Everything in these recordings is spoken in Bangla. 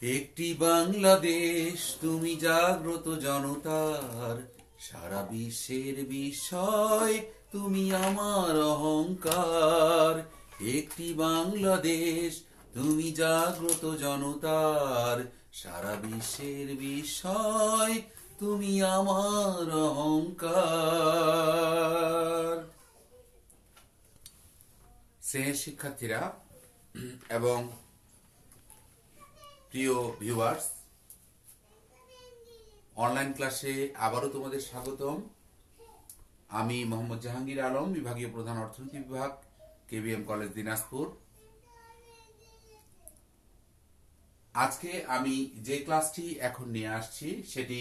একটি বাংলাদেশ তুমি জাগ্রত জনতার, সারা বিশ্বের বিস্ময় তুমি আমার অহংকার। একটি বাংলাদেশ তুমি জাগ্রত জনতার, সারা বিশ্বের বিস্ময় তুমি আমার অহংকার। স্নেহের শিক্ষার্থীরা এবং প্রিয় ভিউয়ার্স, অনলাইন ক্লাসে আবারও তোমাদের স্বাগতম। আমি মোহাম্মদ জাহাঙ্গীর আলম, বিভাগীয় প্রধান অর্থনীতি বিভাগ, কেবিএম কলেজ দিনাজপুর। আজকে আমি যে ক্লাসটি এখন নিয়ে আসছি সেটি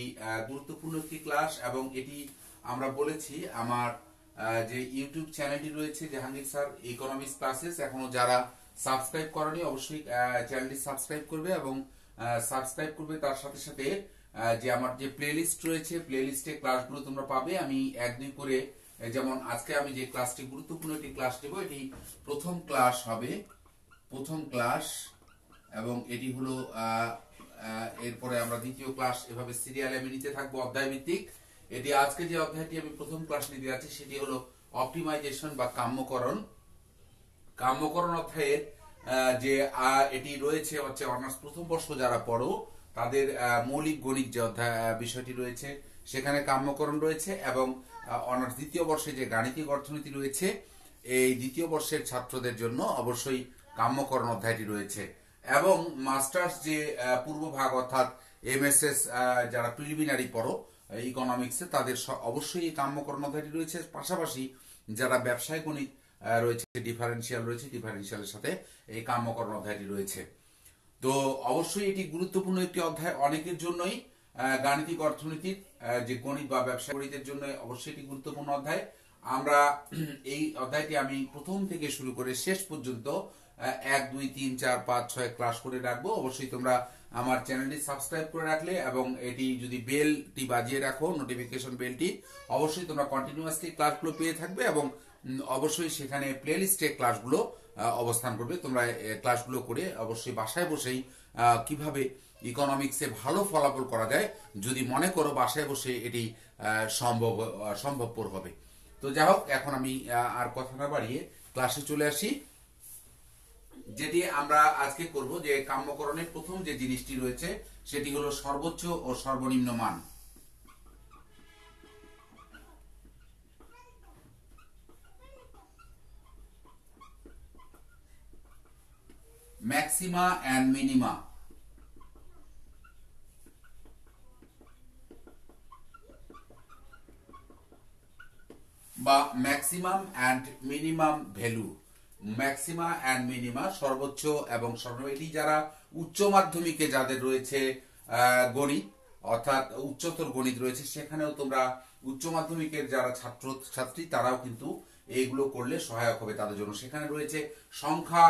গুরুত্বপূর্ণ একটি ক্লাস, এবং এটি আমরা বলেছি আমার যে ইউটিউব চ্যানেলটি রয়েছে জাহাঙ্গীর স্যার ইকোনমিক্স ক্লাসেস, এখনো যারা সাবস্ক্রাইব করেনি অবশ্যই চ্যানেলটি সাবস্ক্রাইব করবে, এবং সাবস্ক্রাইব করবে তার সাথে সাথে যে আমার যে প্লেলিস্ট রয়েছে প্লেলিস্টে ক্লাসগুলো তোমরা পাবে। আমি এক দুই করে, যেমন আজকে আমি যে ক্লাসটি গুরুত্বপূর্ণ একটি ক্লাস নেব, এটি প্রথম ক্লাস হবে, প্রথম ক্লাস, এবং এটি হলো এরপরে আমরা দ্বিতীয় ক্লাস, এভাবে সিরিয়ালে আমি নিতে থাকবো অধ্যায় ভিত্তিক। এটি আজকে যে অধ্যায়টি আমি প্রথম ক্লাস নিতে যাচ্ছি সেটি হলো অপটিমাইজেশন বা কাম্যকরণ। কাম্যকরণ অধ্যায়ের যে এটি রয়েছে হচ্ছে অনার্স প্রথম বর্ষ যারা পড়ো তাদের মৌলিক গণিত যে অধ্যায় বিষয়টি রয়েছে সেখানে কাম্যকরণ রয়েছে, এবং অনার্স দ্বিতীয় বর্ষে যে গাণিতিক অর্থনীতি রয়েছে এই দ্বিতীয় বর্ষের ছাত্রদের জন্য অবশ্যই কাম্যকরণ অধ্যায়টি রয়েছে। এবং মাস্টার্স যে পূর্বভাগ অর্থাৎ এমএসএস যারা প্রিলিমিনারি পড়ো ইকোনমিক্সে তাদের অবশ্যই এই কাম্যকরণ অধ্যায়টি রয়েছে। পাশাপাশি যারা ব্যবসায় গণিত রয়েছে, ডিফারেন্সিয়াল রয়েছে, ডিফারেন্সিয়ালের সাথে এই কাম্যকরণ অধ্যায়টি রয়েছে। তো অবশ্যই এটি গুরুত্বপূর্ণ একটি অধ্যায় অনেকের জন্যই, গাণিতিক অর্থনীতির যে গণিত বা ব্যবসা গণিতের জন্য অবশ্যই এটি গুরুত্বপূর্ণ অধ্যায়। আমরা এই অধ্যায়টি আমি প্রথম থেকে শুরু করে শেষ পর্যন্ত 1, 2, 3, 4, 5, 6 ক্লাস করে রাখবো। অবশ্যই তোমরা আমার চ্যানেলটি সাবস্ক্রাইব করে রাখলে এবং এটি যদি বেলটি বাজিয়ে রাখো, নোটিফিকেশন বেলটি, অবশ্যই তোমরা কন্টিনিউয়াসলি ক্লাসগুলো পেয়ে থাকবে, এবং অবশ্যই সেখানে প্লেলিস্টে ক্লাসগুলো অবস্থান করবে। তোমরা ক্লাসগুলো করে অবশ্যই বাসায় বসেই কিভাবে ইকোনমিক্সে ভালো ফলাফল করা যায় যদি মনে করো বাসায় বসে এটি সম্ভবপর হবে। তো যাই হোক, এখন আমি আর কথা না বাড়িয়ে ক্লাসে চলে আসি। যেটি আমরা আজকে করব, যে কাম্যকরণের প্রথম যে জিনিসটি রয়েছে সেটি হলো সর্বোচ্চ ও সর্বনিম্ন মান। Maxima and minima. বা maximum and minimum value. Maxima and minima, সর্বোচ্চ এবং সর্বনিম্ন। এটি যারা উচ্চ মাধ্যমিকে যাদের রয়েছে গণিত অর্থাৎ উচ্চতর গণিত রয়েছে, সেখানেও তোমরা উচ্চ মাধ্যমিকের যারা ছাত্র ছাত্রী তারাও কিন্তু এইগুলো করলে সহায়ক হবে তাদের জন্য। সেখানে রয়েছে সংখ্যা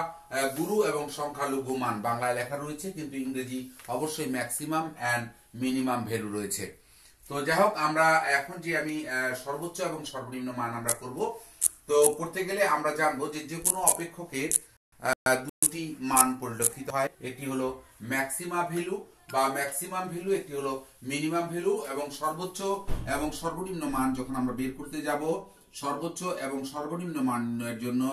গুরু এবং সংখ্যা লঘু মান, বাংলায় লেখা রয়েছে, কিন্তু ইংরেজি অবশ্যই ম্যাক্সিমাম অ্যান্ড মিনিমাম ভ্যালু রয়েছে। তো যাই হোক, আমরা এখন যে আমি সর্বোচ্চ এবং সর্বনিম্ন মান আমরা করব। তো করতে গেলে আমরা জানবো যে যে কোনো অপেক্ষকের দুটি মান পরিলক্ষিত হয়। একটি হলো ম্যাক্সিমা ভ্যালু বা ম্যাক্সিমাম ভ্যালু, একটি হলো মিনিমাম ভ্যালু। এবং সর্বোচ্চ এবং সর্বনিম্ন মান যখন আমরা বের করতে যাব, সর্বোচ্চ এবং সর্বনিম্ন মানের জন্য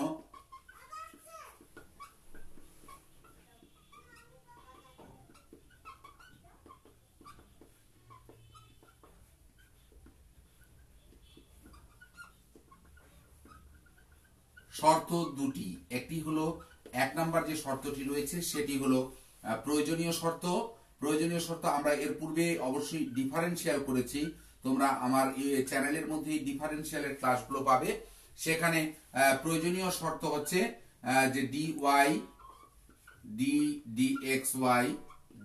শর্ত দুটি। একটি হলো, এক নাম্বার যে শর্তটি রয়েছে সেটি হলো প্রয়োজনীয় শর্ত। প্রয়োজনীয় শর্ত আমরা এর পূর্বে অবশ্যই ডিফারেন্সিয়াল করেছি, তোমরা আমার এই চ্যানেলের মধ্যে ডিফারেন্সিয়ালের ক্লাসগুলো পাবে। সেখানে প্রয়োজনীয় শর্ত হচ্ছে যে D Y D D X Y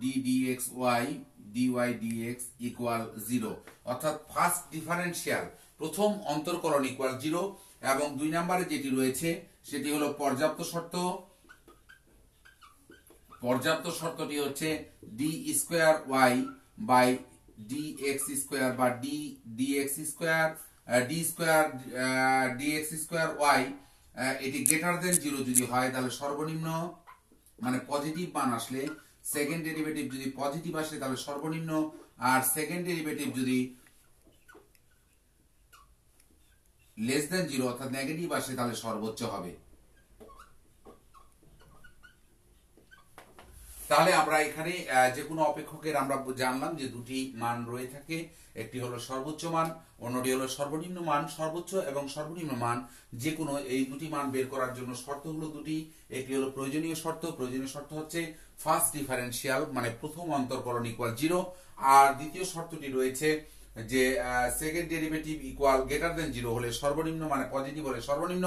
D D X Y D Y D X equal 0, অর্থাৎ ফার্স্ট ডিফারেন্সিয়াল প্রথম অন্তরকলন ইকুয়াল 0। এবং 2 নম্বরে যেটি রয়েছে সেটি হলো পর্যাপ্ত শর্ত। পর্যাপ্ত শর্তটি হচ্ছে D square Y by D X square বা D D X square D square D X square Y, এটি গ্রেটার দেন 0 যদি হয় তাহলে সর্বনিম্ন মানে পজিটিভ মান আসলে সেকেন্ড ডেরিভেটিভ যদি পজিটিভ আসে তাহলে সর্বনিম্ন, আর সেকেন্ড ডেরিভেটিভ যদি লেস দেন 0 অর্থাৎ নেগেটিভ আসে তাহলে সর্বোচ্চ হবে। তাহলে আমরা এখানে যে কোনো অপেক্ষকের আমরা জানলাম যে দুটি মান রয়ে থাকে, একটি হলো সর্বোচ্চ মান, অন্যটি হলো সর্বনিম্ন মান। সর্বোচ্চ এবং সর্বনিম্ন মান যে কোনো এই দুটি মান বের করার জন্য শর্ত হলো দুটি। একটি হলো প্রয়োজনীয় শর্ত, প্রয়োজনীয় শর্ত হচ্ছে ফার্স্ট ডিফারেন্সিয়াল মানে প্রথম অন্তরকলন ইকুয়াল 0, আর দ্বিতীয় শর্তটি রয়েছে যে second derivative equal greater than 0 হলে সর্বনিম্ন, মানে পজিটিভ হলে সর্বনিম্ন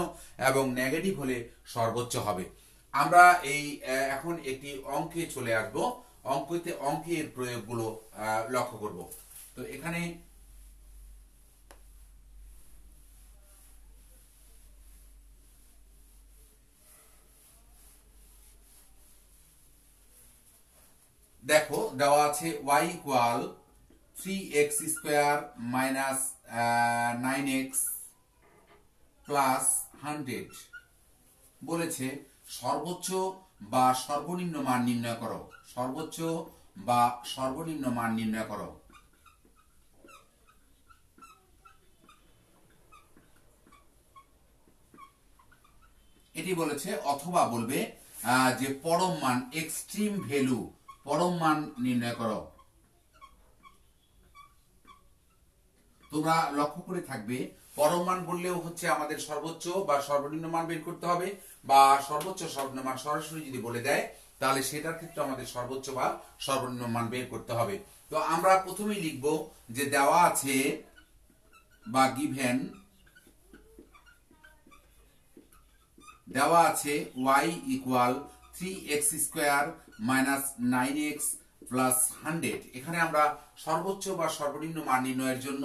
এবং নেগেটিভ হলে সর্বোচ্চ হবে। আমরা এই এখন একটি অঙ্কে চলে আসবো, অঙ্কের প্রয়োগগুলো লক্ষ্য করব। তো এখানে দেখো দেওয়া আছে y equal 3x square minus 9x plus 100 বলেছে সর্বোচ্চ বা সর্বনিম্ন মান নির্ণয় করো, সর্বোচ্চ বা সর্বনিম্ন মান নির্ণয় করো। এটি বলেছে, অথবা বলবে যে পরম মান এক্সট্রিম ভ্যালু, পরম মান নির্ণয় করো। তোমরা লক্ষ্য করে থাকবে পরম মান বললেও হচ্ছে আমাদের সর্বোচ্চ বা সর্বনিম্ন মান বের করতে হবে, বা সর্বোচ্চ সর্বনিম্ন মান সরাসরি যদি বলে দেয় তাহলে সেটার ক্ষেত্রে আমাদের সর্বোচ্চ বা সর্বনিম্ন মান বের করতে হবে। তো আমরা প্রথমেই লিখব যে দেওয়া আছে বা গিভেন, দেওয়া আছে y equal 3x square minus 9x plus 100। এখানে আমরা সর্বোচ্চ বা সর্বনিম্ন মান নির্ণয়ের জন্য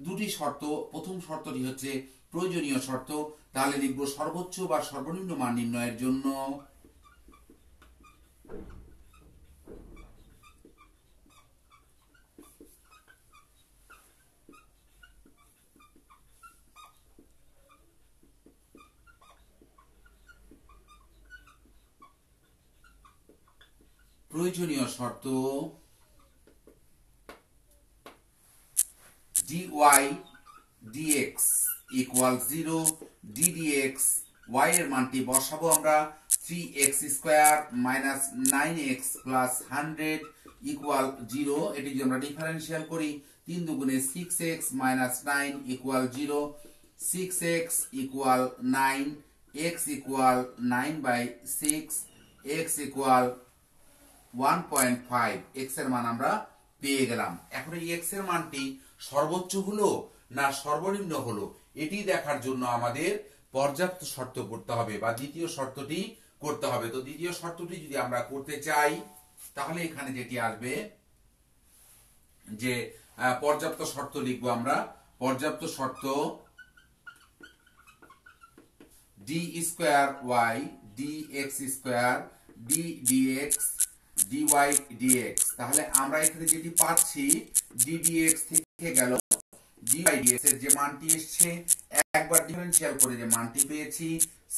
দুটি শর্ত, প্রথম শর্তটি হচ্ছে প্রয়োজনীয় শর্ত, তাহলে লিখব সর্বোচ্চ বা সর্বনিম্ন মান নির্ণয়ের জন্য প্রয়োজনীয় শর্ত dy dx equal 0, ddx y এর মানটি বসাবো আমরা 3x square minus 9x plus 100 equal 0। এটি যদি আমরা ডিফারেন্সিয়াল করি 3 দুগুণে 6x minus 9 equal 0, 6x equal 9, x equal 9/6, x equal 1.5, x এর মান আমরা পেয়ে গেলাম। এখন এই x এর মানটি সর্বোচ্চ হলো না সর্বনিম্ন হলো এটি দেখার জন্য আমাদের পর্যাপ্ত শর্ত করতে হবে বা দ্বিতীয় শর্তটি করতে হবে। তো দ্বিতীয় শর্তটি যদি আমরা করতে চাই তাহলে এখানে যেটি আসবে যে পর্যাপ্ত শর্ত লিখবো আমরা, পর্যাপ্ত শর্ত d square y dx square d dx dy dx। তাহলে আমরা এখানে যেটি পাচ্ছি d dx থেকে গেল dy dx এর যে মানটি এসছে একবার ডিফারেন্সিয়াল করে যে মানটি পেয়েছি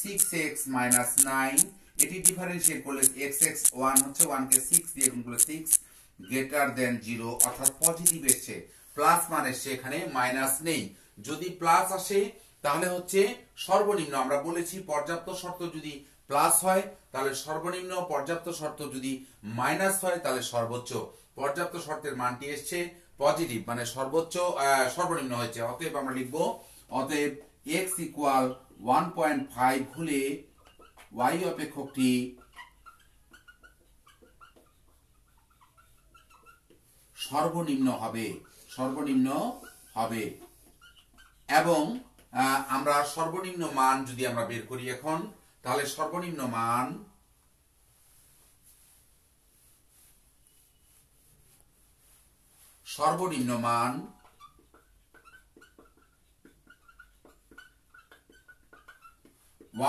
6x মাইনাস 9, এটি ডিফারেন্সিয়েট করলে xx 1 হচ্ছে, 1 কে 6 দিয়ে গুণ করলে 6 গ্রেটার দেন 0 অর্থাৎ পজিটিভ এসছে, প্লাস মান এসছে, এখানে মাইনাস নেই। যদি প্লাস আসে তাহলে হচ্ছে সর্বনিম্ন, আমরা বলেছি পর্যাপ্ত শর্ত যদি প্লাস হয় তাহলে সর্বনিম্ন, পর্যাপ্ত শর্ত যদি মাইনাস হয় তাহলে সর্বোচ্চ। পর্যাপ্ত শর্তের মানটি এসছে পজিটিভ মানে সর্বোচ্চ, সর্বনিম্ন হয়েছে, অতএব আমরা লিখব অতএব x ইকুয়াল 1.5 হলে y অপেক্ষকটি সর্বনিম্ন হবে, সর্বনিম্ন হবে। এবং আমরা সর্বনিম্ন মান যদি আমরা বের করি এখন তাহলে সর্বনিম্ন মান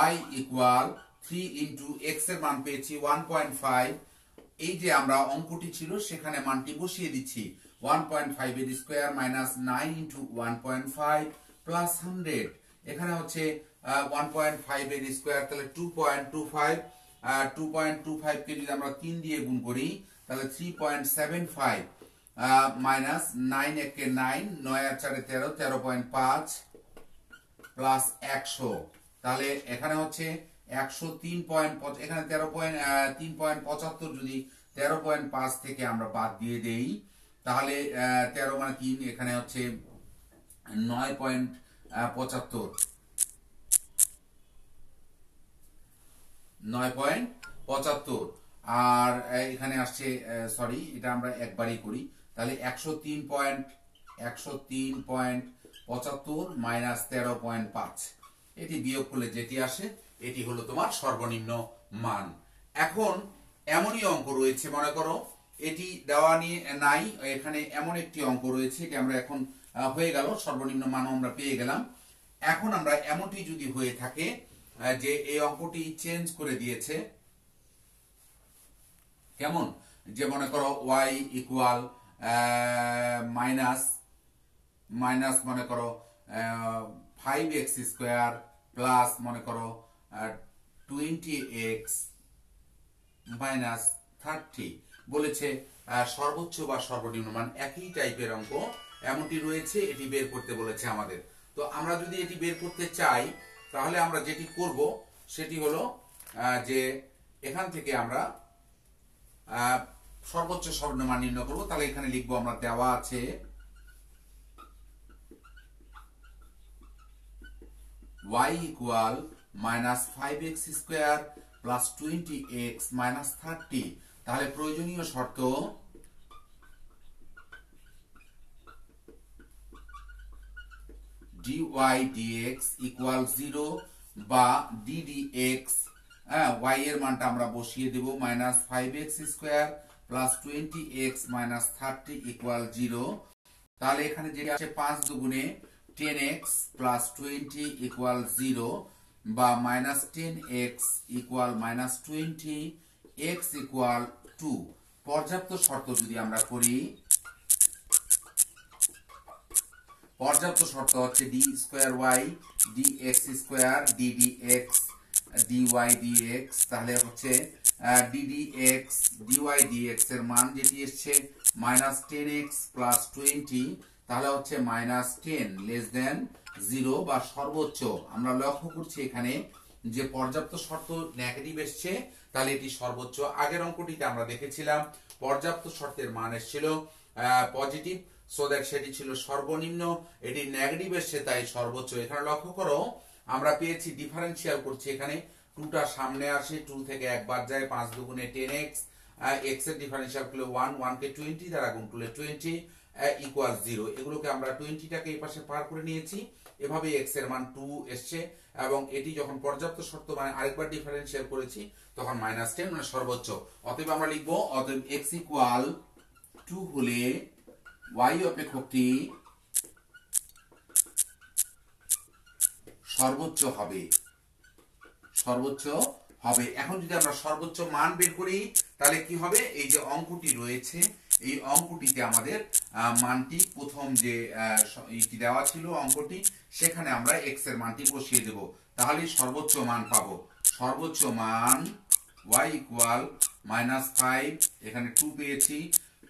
y ইকুয়াল 3 ইন্টু x এর মান পেয়েছি 1.5, এই যে আমরা অঙ্কটি ছিল সেখানে মানটি বসিয়ে দিচ্ছি 1.5 এর স্কোয়ার মাইনাস 9 ইন্টু 1.5 প্লাস 100, এখানে হচ্ছে 1.5 এর স্কোয়ার তাহলে 2.25 2.25কে যদি আমরা 3 দিয়ে গুণ করি তাহলে 3.75 মাইনাস 9 একে 9, 9 আর 4 13, 13.5 প্লাস 100, তাহলে এখানে হচ্ছে 103. এখানে 3.75 যদি 13.5 থেকে আমরা বাদ দিয়ে দেই তাহলে 13 মানে 3, এখানে হচ্ছে 9.75, 9.75 আর এখানে আসছে সরি এটা আমরা একবারই করি তাহলে 103.75 মাইনাস 13.5, এটি বিয়োগ করলে যেটি আসে এটি হলো তোমার সর্বনিম্ন মান। এখন এমনই অঙ্ক রয়েছে, মনে করো এটি দেওয়া নিয়ে নাই, এখানে এমন একটি অঙ্ক রয়েছে যে আমরা এখন হয়ে গেল সর্বনিম্ন মানও আমরা পেয়ে গেলাম। এখন আমরা এমনটি যদি হয়ে থাকে যে এই অঙ্কটি চেঞ্জ করে দিয়েছে, কেমন, যে মনে করো y ইকুয়াল মাইনাস মনে করো 5x স্কোয়ার প্লাস মনে করো 20x মাইনাস 30 বলেছে সর্বোচ্চ বা সর্বনিম্ন মান একই টাইপের অঙ্ক এমনটি রয়েছে, এটি বের করতে বলেছে আমাদের। তো আমরা যদি এটি বের করতে চাই তাহলে আমরা যেটি করব সেটি হলো যে এখান থেকে আমরা সর্বোচ্চ সর্বনিম্ন মান নির্ণয় করব। তাহলে এখানে লিখবো আমরা, দেওয়া আছে y equal minus 5x square plus 20x minus 30, তাহলে প্রয়োজনীয় শর্ত dy dx ইকুয়াল 0 বা ddx, y এর মানটা আমরা বসিয়ে দেব minus 5x square plus 20x minus 30 equal 0, তাহলে এখানে যেটা আছে 5 দুগুণে 10x প্লাস 20 ইকুয়াল 0 বা minus 10x equal minus 20, x equal 2। পর্যাপ্ত শর্ত যদি আমরা করি, পর্যাপ্ত শর্ত হচ্ছে d square y dx square ddx dy dx, তাহলে হচ্ছে ddx dy dx এর মান যেটি এসছে মাইনাস 10x প্লাস 20, তাহলে হচ্ছে মাইনাস 10 লেস দেন 0 বা সর্বোচ্চ। আমরা লক্ষ্য করছি এখানে যে পর্যাপ্ত শর্ত নেগেটিভ এসছে, তাহলে এটি সর্বোচ্চ। আগের অঙ্কটিতে আমরা দেখেছিলাম পর্যাপ্ত শর্তের মান এসেছিল পজিটিভ, সো দ্যাট সেটি ছিল সর্বনিম্ন, এটি নেগেটিভ এসছে তাই সর্বোচ্চ। এখানে লক্ষ্য করো আমরা পেয়েছি ডিফারেন্সিয়াল করছি, এখানে 2টা সামনে আসে, 2 থেকে একবার যায়, 5 দুগুণে 10x, x এর ডিফারেন্সিয়াল করলে 1, 1 কে 20 দ্বারা গুণ করলে 20 ইকুয়াল 0, এগুলোকে আমরা 20টাকে এই পাশে পার করে নিয়েছি, এভাবে x এর মান 2 এসছে এবং এটি যখন পর্যাপ্ত শর্ত মানে আরেকবার ডিফারেন্সিয়াল করেছি তখন মাইনাস 10 মানে সর্বোচ্চ। অতএব আমরা লিখবো অতএব x ইকুয়াল 2 হলে y অপেক্ষকটি সর্বোচ্চ হবে, সর্বোচ্চ হবে। এখন যদি আমরা সর্বোচ্চ মান বের করি তাহলে কি হবে, এই যে অঙ্কটি রয়েছে এই অঙ্কটিতে আমাদের মানটি প্রথম যে এইটি দেওয়া ছিল অঙ্কটি, সেখানে আমরা x এর মানটি বসিয়ে দেব, তাহলে সর্বোচ্চ মান পাবো। সর্বোচ্চ মান y ইকুয়াল মাইনাস 5, এখানে 2 পেয়েছি,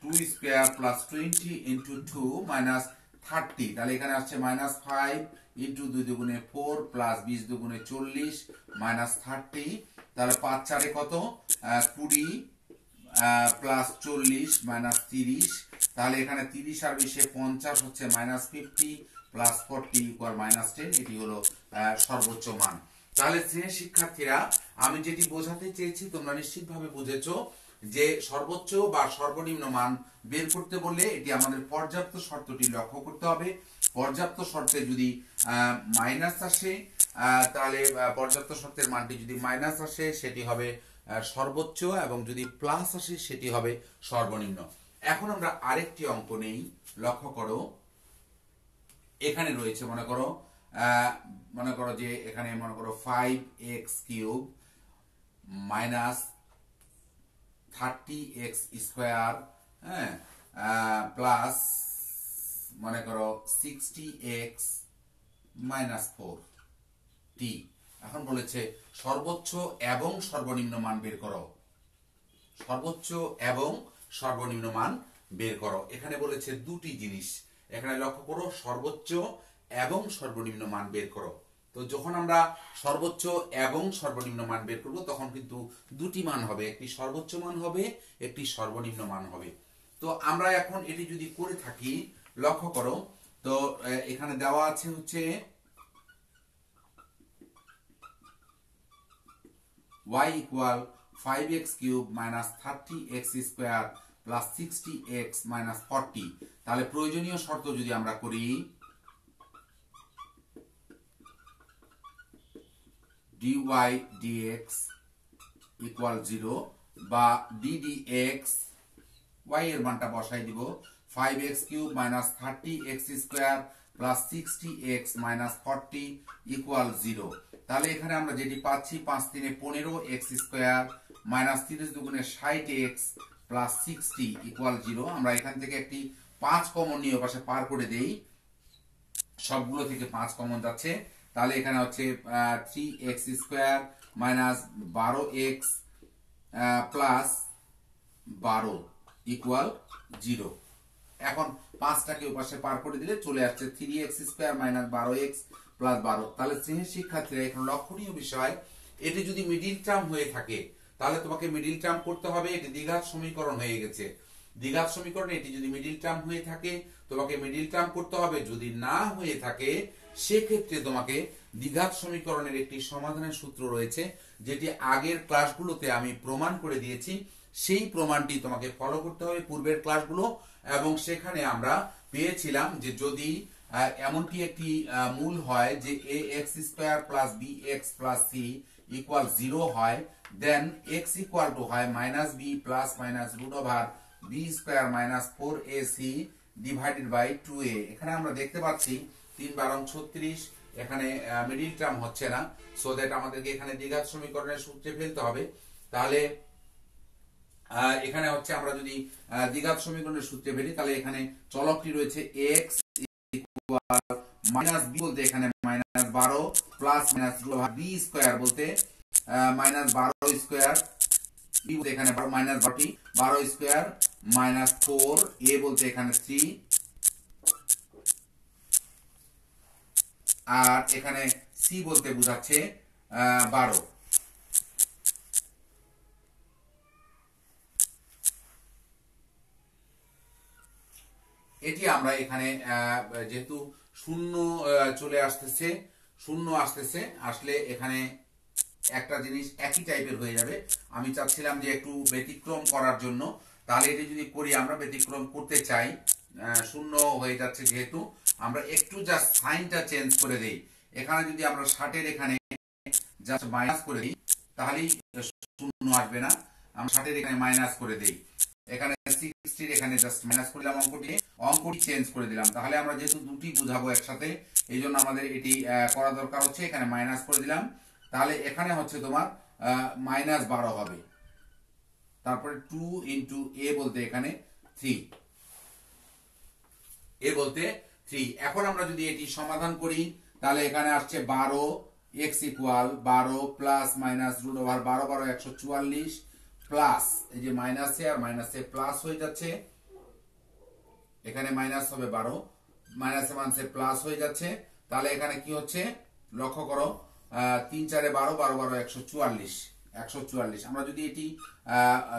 2 স্কোয়ার প্লাস 20 ইন্টু 2 মাইনাস 30, তাহলে এখানে আসছে মাইনাস 5 ইন্টু 2 দুগুণে 4 প্লাস 20 দুগুণে 40 মাইনাস 30, তাহলে 5 4 কত 20 প্লাস 40 মাইনাস 30, তাহলে এখানে 30 আর 20 50 হচ্ছে মাইনাস 50 প্লাস 40 ইকুয়াল মাইনাস 10, এটি হলো সর্বোচ্চ মান। তাহলে শ্রেণীর শিক্ষার্থীরা আমি যেটি বোঝাতে চেয়েছি তোমরা নিশ্চিতভাবে বুঝেছো যে সর্বোচ্চ বা সর্বনিম্ন মান বের করতে বললে এটি আমাদের পর্যাপ্ত শর্তটি লক্ষ্য করতে হবে। পর্যাপ্ত শর্তে যদি মাইনাস আসে তাহলে পর্যাপ্ত শর্তের মানটি যদি মাইনাস আসে সেটি হবে সর্বোচ্চ এবং যদি প্লাস আসে সেটি হবে সর্বনিম্ন। এখন আমরা আরেকটি অঙ্ক নেই, লক্ষ্য করো এখানে রয়েছে মনে করো যে এখানে মনে করো 5x cube minus 30x square, হ্যাঁ, প্লাস মনে করো 60x মাইনাস 4t, এখন বলেছে সর্বোচ্চ এবং সর্বনিম্ন মান বের করো, সর্বোচ্চ এবং সর্বনিম্ন মান বের করো। এখানে বলেছে দুটি জিনিস, এখানে লক্ষ্য করো, সর্বোচ্চ এবং সর্বনিম্ন মান বের করো। তো যখন আমরা সর্বোচ্চ এবং সর্বনিম্ন মান বের করব তখন কিন্তু দুটি মান হবে, একটি সর্বোচ্চ মান হবে, একটি সর্বনিম্ন মান হবে। তো আমরা এখন এটি যদি করে থাকি, লক্ষ্য করো, তো এখানে দেওয়া আছে হচ্ছে y equal 5x cube minus 30x square plus 60x minus 40। তাহলে প্রয়োজনীয় শর্ত যদি আমরা করি, dy dx equal 0 বা ddx y এর মানটা বসাই দিব 5x cube minus 30x square plus 60x minus 40 equal 0। তাহলে এখানে আমরা যেটি পাচ্ছি 5 3 15x স্কয়ার মাইনাস 30 দুগুণে 60x প্লাস 60 ইকুয়াল 0। আমরা এখান থেকে একটি 5 কমন নিয়ে পাশে পার করে দেই, সবগুলো থেকে 5 কমন যাচ্ছে। তাহলে এখানে হচ্ছে 3x square minus 12x plus 12 equal 0। এখন 5টাকে ওপাশে পার করে দিলে চলে আসছে 3x square minus 12x plus 12। তাহলে শ্রেণীর শিক্ষার্থীরা এখন লক্ষণীয় বিষয়, এটি যদি মিডিল টার্ম হয়ে থাকে তাহলে তোমাকে মিডিল টার্ম করতে হবে। এটি দ্বিঘাত সমীকরণ হয়ে গেছে, দ্বিঘাত সমীকরণে এটি যদি মিডিল টার্ম হয়ে থাকে তোমাকে মিডিল টার্ম করতে হবে। যদি না হয়ে থাকে সেক্ষেত্রে তোমাকে দ্বিঘাত সমীকরণের একটি সমাধানের সূত্র রয়েছে, যেটি আগের ক্লাসগুলোতে আমি প্রমাণ করে দিয়েছি। সেই প্রমাণটি তোমাকে ফলো করতে হবে পূর্বের ক্লাসগুলো, এবং সেখানে আমরা পেয়েছিলাম যে যদি এমনটি একটি মূল হয় যে ax square plus bx plus c equal 0 হয়, দেন x ইকুয়াল টু হয় minus b plus minus root over b square minus 4ac divided by 2a। এখানে আমরা দেখতে পাচ্ছি 3 12 36, এখানে মিডিল টার্ম হচ্ছে না, সো দ্যাট আমাদেরকে এখানে দ্বিঘাত সমীকরণের সূত্রে ফেলতে হবে। তাহলে এখানে হচ্ছে আমরা যদি দ্বিঘাত সমীকরণের সূত্রে ফেলি তাহলে এখানে চলকটি রয়েছে x ইকুয়াল মাইনাস b বলতে এখানে minus 12 plus minus b square বলতে মাইনাস 12 স্কয়ার, b বলতে এখানে মাইনাস 12 স্কয়ার মাইনাস 4, a বলতে এখানে 3, আর এখানে c বলতে বোঝাচ্ছে 12। এটি আমরা এখানে যেহেতু শূন্য চলে আসতেছে, শূন্য আসতেছে, আসলে এখানে একটা জিনিস একই টাইপের হয়ে যাবে। আমি চাচ্ছিলাম যে একটু ব্যতিক্রম করার জন্য, তাহলে এটি যদি করি, আমরা ব্যতিক্রম করতে চাই, শূন্য হয়ে যাচ্ছে যেহেতু, আমরা একটু জাস্ট সাইনটা চেঞ্জ করে দেই। এখানে যদি আমরা 60-এর এখানে জাস্ট মাইনাস করে দিই তাহলেই শূন্য আসবে না, আমরা 60-এর এখানে মাইনাস করে দেই, এখানে 60-এর এখানে জাস্ট মাইনাস করলাম, অঙ্কটি চেঞ্জ করে দিলাম। তাহলে আমরা যেহেতু দুটি বুঝাবো একসাথে, এই জন্য আমাদের এটি করা দরকার হচ্ছে, এখানে মাইনাস করে দিলাম। তাহলে এখানে হচ্ছে তোমার মাইনাস 12 হবে, তারপরে 2 ইন্টু a বলতে এখানে 3, a বলতে 3। এখন আমরা যদি এটি সমাধান করি তাহলে এখানে আসছে 12 x equal 12 plus minus root over 12 12 144 plus এই যে মাইনাসে আর মাইনাসে প্লাস হয়ে যাচ্ছে, এখানে মাইনাস হবে 12, মাইনাসে মাইনাসে প্লাস হয়ে যাচ্ছে। তাহলে এখানে কি হচ্ছে লক্ষ্য করো, 3 4 12 12 12 144। আমরা যদি এটি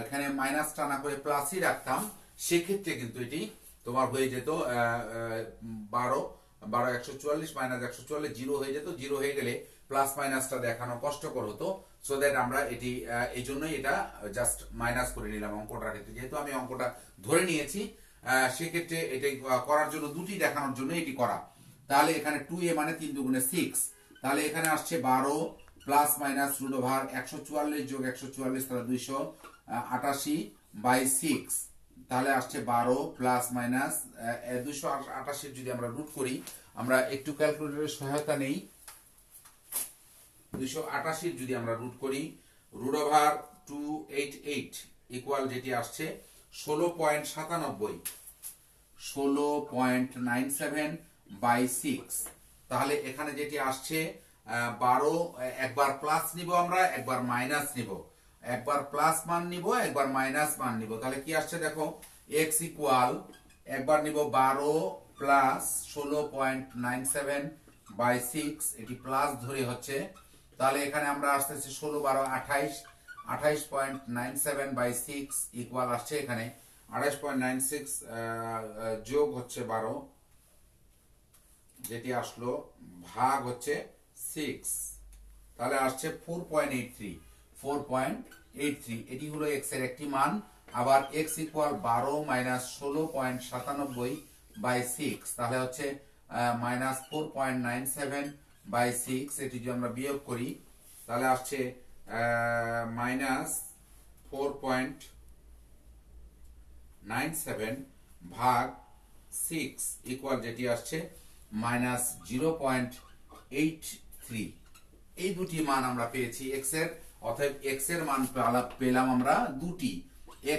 এখানে মাইনাসটা না করে প্লাসই রাখতাম সেক্ষেত্রে কিন্তু এটি তোমার হয়ে যেত 12 12 144 মাইনাস 144 জিরো হয়ে যেত। জিরো হয়ে গেলে প্লাস মাইনাসটা দেখানো কষ্টকর হতো, সো দ্যাট আমরা এটি এই জন্যই এটা জাস্ট মাইনাস করে নিলাম অঙ্কটার ক্ষেত্রে। যেহেতু আমি অঙ্কটা ধরে নিয়েছি সেক্ষেত্রে এটা করার জন্য, দুটি দেখানোর জন্য এটি করা। তাহলে এখানে 2a মানে 3 দুগুণে 6, তাহলে এখানে আসছে 12 প্লাস মাইনাস রুট ওভার 144 যোগ 144 তাহলে 288 বাই 6, তাহলে আসছে 12 প্লাস মাইনাস 288 যদি আমরা রুট করি, আমরা একটু ক্যালকুলেটরের সহায়তা নেই, 288 যদি আমরা রুট করি, রুট ওভার 288 ইকুয়াল যেটি আসছে 16.97 বাই 6। তাহলে এখানে যেটি আসছে 12 একবার প্লাস নিব আমরা, একবার মাইনাস নিব, একবার প্লাস মান নিব, একবার মাইনাস মান নিব। তাহলে কি আসছে দেখো, x ইকুয়াল একবার নিব 12 প্লাস 16.97 বাই 6, এটি প্লাস ধরে হচ্ছে। তাহলে এখানে আমরা আসতেছি 16 12 28, 28.97 বাই 6 ইকুয়াল আসছে এখানে 28.96 যোগ হচ্ছে 12, যেটি আসলো ভাগ হচ্ছে 6, তাহলে আসছে 4.83। এটি হলো x এর একটি মান। আবার x ইকুয়াল 12 মাইনাস 16.97 বাই 6, তাহলে হচ্ছে মাইনাস 4.97 বাই 6। এটি যদি আমরা বিয়োগ করি তাহলে আসছে মাইনাস 4.97 ভাগ 6 ইকুয়াল যেটি আসছে মাইনাস 0.83। এই দুটি মান আমরা পেয়েছি x এর, অতএব x এর মান পেলাম আমরা দুটি,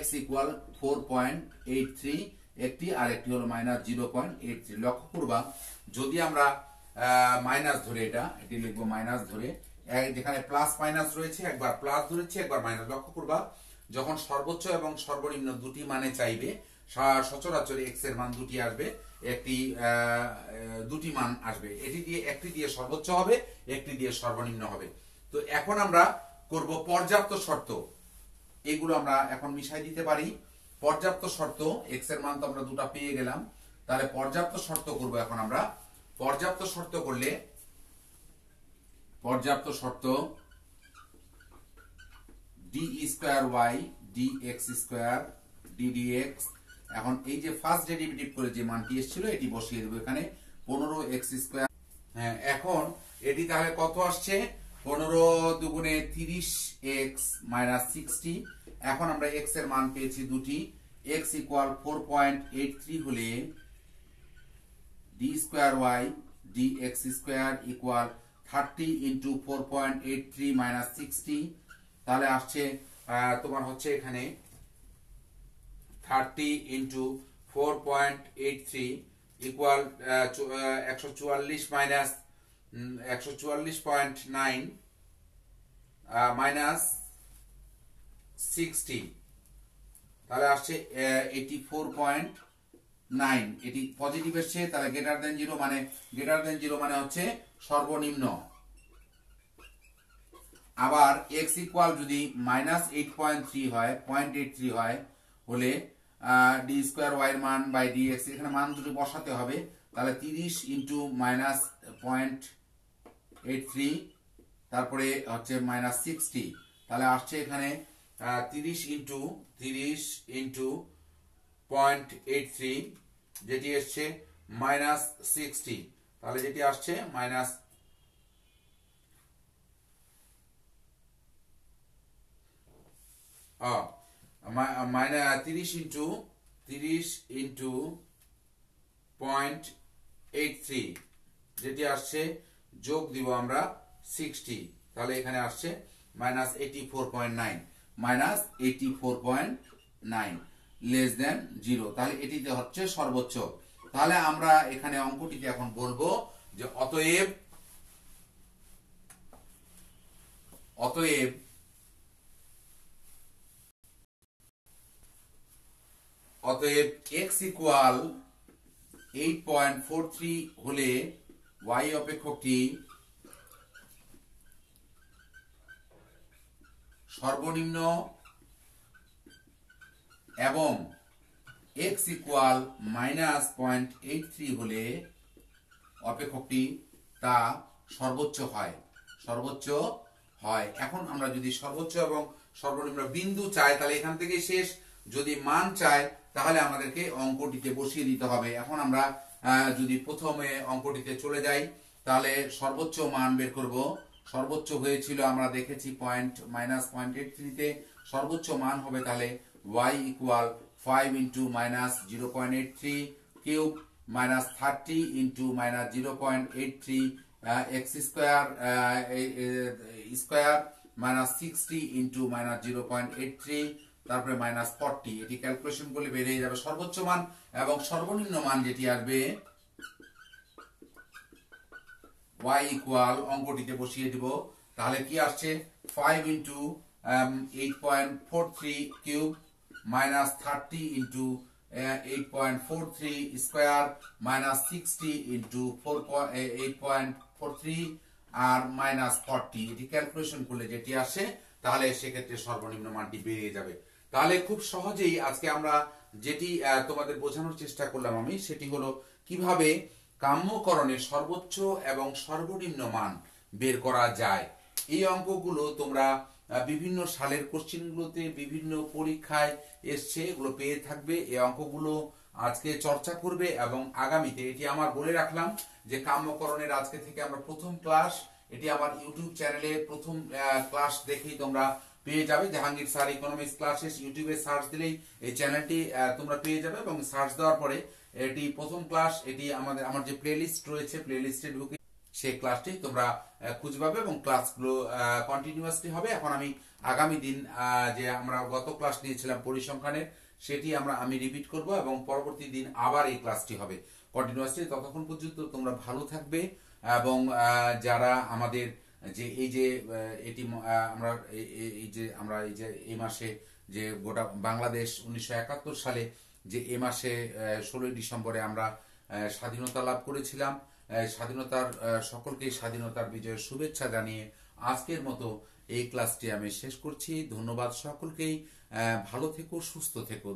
x ইকুয়াল 4.83 একটি, আর একটি হলো মাইনাস 0.83। লক্ষ্য করবা যদি আমরা মাইনাস ধরে এটি লিখবো মাইনাস ধরে, যেখানে প্লাস মাইনাস রয়েছে একবার প্লাস ধরেছি একবার মাইনাস। লক্ষ্য করবা যখন সর্বোচ্চ এবং সর্বনিম্ন দুটি মানে চাইবে সচরাচর x এর মান দুটি আসবে, একটি দুটি মান আসবে, এটি দিয়ে একটি দিয়ে সর্বোচ্চ হবে, একটি দিয়ে সর্বনিম্ন হবে। তো এখন আমরা করব পর্যাপ্ত শর্ত, এগুলো আমরা এখন মিশাই দিতে পারি। পর্যাপ্ত শর্ত, x এর মান তো আমরা দুটো পেয়ে গেলাম, তাহলে পর্যাপ্ত শর্ত করব এখন আমরা। পর্যাপ্ত শর্ত করলে পর্যাপ্ত শর্ত d square y dx square ddx, এখন এই যে ফার্স্ট ডেরিভেটিভ করে যে মানটি এসেছিল এটি বসিয়ে দেব এখানে 15x স্কয়ার। হ্যাঁ, এখন এটি তাহলে কত আসছে, 15 দুগুণে 30x মাইনাস 60। এখন আমরা x এর মান পেয়েছি দুটি, x ইকুয়াল 4.83 হলে d square y dx square equal 30 into 4.83 minus 60, তাহলে আসছে তোমার হচ্ছে এখানে 30 ইন্টু 4.83 ইকুয়াল 144 মাইনাস 144.9 মাইনাস 60, তাহলে আসছে 84.9। এটি পজিটিভ এসছে, তাহলে গ্রেটার দেন 0 মানে হচ্ছে সর্বনিম্ন। আবার x ইকুয়াল যদি মাইনাস 8.3 হয়, 0.83 হয় হলে ডি স্কোয়ার ওয়াই এর মান বাই ডিএক্স, এখানে মান দুটো বসাতে হবে। তাহলে 30 ইন্টু মাইনাস 0.83 তারপরে হচ্ছে মাইনাস 60, তাহলে আসছে এখানে 30 ইন্টু 0.83 যেটি এসছে মাইনাস 60, তাহলে যেটি আসছে মাইনাস 30 ইন্টু 0.83 যেটি আসছে যোগ দিব আমরা 60, তাহলে এখানে আসছে মাইনাস 84.9 লেস দেন 0, তাহলে এটিতে হচ্ছে সর্বোচ্চ। তাহলে আমরা এখানে অঙ্কটিতে এখন বলবো যে অতএব x ইকুয়াল 8.43 হলে y অপেক্ষকটি সর্বনিম্ন এবং x ইকুয়াল মাইনাস 0.83 হলে অপেক্ষকটি তা সর্বোচ্চ হয়। এখন আমরা যদি সর্বোচ্চ এবং সর্বনিম্ন বিন্দু চাই তাহলে এখান থেকে শেষ, যদি মান চাই তাহলে আমাদেরকে অঙ্কটিতে বসিয়ে দিতে হবে। এখন আমরা যদি প্রথমে অঙ্কটিতে চলে যাই তাহলে সর্বোচ্চ মান বের করব। সর্বোচ্চ হয়েছিল আমরা দেখেছি মাইনাস 0.83 তে, সর্বোচ্চ মান হবে তাহলে y equal 5 into minus 0.83 cube minus 30 into minus 0.83 x square minus 60 into minus 0.83 তারপরে মাইনাস 40। এটি ক্যালকুলেশন করলে বেরিয়ে যাবে সর্বোচ্চ মান, এবং সর্বনিম্ন মান যেটি আসবে ওয়াই ইকুয়াল অঙ্কটিতে বসিয়ে দিব, তাহলে কি আসছে 5 into 8.43 cube minus 30 into 8.43 square minus 60 into 8.43 আর মাইনাস 40, এটি ক্যালকুলেশন করলে যেটি আসে তাহলে সেক্ষেত্রে সর্বনিম্ন মানটি বেরিয়ে যাবে। তাহলে খুব সহজেই আজকে আমরা যেটি তোমাদের বোঝানোর চেষ্টা করলাম আমি, সেটি হলো কিভাবে কাম্যকরণের সর্বোচ্চ এবং সর্বনিম্ন মান বের করা যায়। এই অঙ্কগুলো তোমরা বিভিন্ন সালের কোশ্চেনগুলোতে বিভিন্ন পরীক্ষায় এসছে, এগুলো পেয়ে থাকবে। এই অঙ্কগুলো আজকে চর্চা করবে এবং আগামীতে, এটি আমার বলে রাখলাম যে কাম্যকরণের আজকে থেকে আমরা প্রথম ক্লাস, এটি আমার ইউটিউব চ্যানেলে প্রথম ক্লাস দেখেই তোমরা পেয়ে যাবে। জাহাঙ্গীর স্যার ইকোনমিক্স ক্লাসেস ইউটিউবে সার্চ দিলেই এই চ্যানেলটি তোমরা পেয়ে যাবে এবং সার্চ দেওয়ার পরে এটি প্রথম ক্লাস, এটি আমার যে প্লেলিস্ট রয়েছে, প্লেলিস্টে ঢুকে সেই ক্লাসটি তোমরা খুঁজে পাবে এবং ক্লাসগুলো কন্টিনিউয়াসলি হবে। এখন আমি আগামী দিন যে আমরা গত ক্লাস নিয়েছিলাম পরিসংখ্যানের, সেটি আমি রিপিট করব এবং পরবর্তী দিন আবার এই ক্লাসটি হবে কন্টিনিউয়াসলি। ততক্ষণ পর্যন্ত তোমরা ভালো থাকবে এবং যারা আমাদের যে এই যে এটি আমরা এই যে এই মাসে যে গোটা বাংলাদেশ 1971 সালে যে এই মাসে 16ই ডিসেম্বরে আমরা স্বাধীনতা লাভ করেছিলাম, স্বাধীনতার সকলকেই স্বাধীনতার বিজয়ের শুভেচ্ছা জানিয়ে আজকের মতো এই ক্লাসটি আমি শেষ করছি। ধন্যবাদ সকলকেই, ভালো থেকো, সুস্থ থেকো।